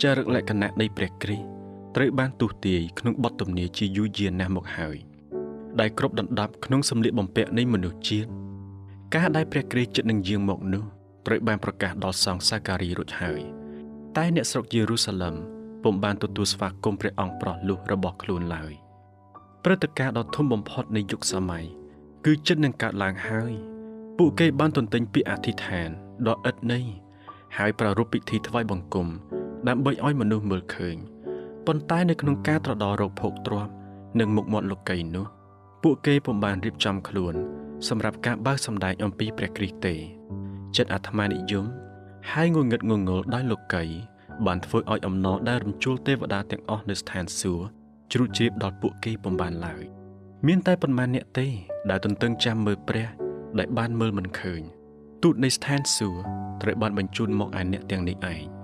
ចារឹកលក្ខណៈនៃព្រះគ្រីស្ទត្រូវបានទស្សទាយក្នុងបទទំនាយជាយូរយារណាស់មកហើយដែលគ្របដណ្ដប់ក្នុងសម្លៀកបំពាក់នៃមនុស្សជាតិការដែលព្រះគ្រីស្ទជិតនឹងយាងមកនោះត្រូវបានប្រកាសដល់សង្ឃសាការីរួចហើយតែអ្នកស្រុកយេរូសាឡឹមពុំបានទទួលស្វាគមន៍ព្រះអង្គប្រុសលុះរបស់ខ្លួនឡើយព្រឹត្តិការណ៍ដ៏ធំបំផុតនៃយុគសម័យគឺជិតនឹងកើតឡើងហើយពួកគេបានទន្ទិញពាក្យអធិដ្ឋានដ៏ឥតន័យហើយប្រារព្ធពិធីថ្វាយបង្គំដើម្បីឲ្យមនុស្សមើលឃើញប៉ុន្តែនៅក្នុងការត្រដររកភោគទ្រព្យនិងមុខមាត់លោកីយ៍នោះពួកគេពុំបានរៀបចំខ្លួនសម្រាប់ការបើកសម្ដែងអំពីព្រះគ្រីស្ទទេចិត្តអាត្មានិយមហើយងងឹតងងល់ដោយលោកីយ៍បានធ្វើឲ្យអំណរដែលរំជួលទេវតាទាំងអស់នៅស្ថានសួគ៌ជ្រួតជ្រាបដល់ពួកគេពុំបានឡើយមានតែប៉ុន្មានអ្នកទេដែលទន្ទឹងចាំមើលព្រះដែលបានមើលមិនឃើញទូតនៃស្ថានសួគ៌ត្រូវបានបញ្ជូនមកឯអ្នកទាំងនេះឯង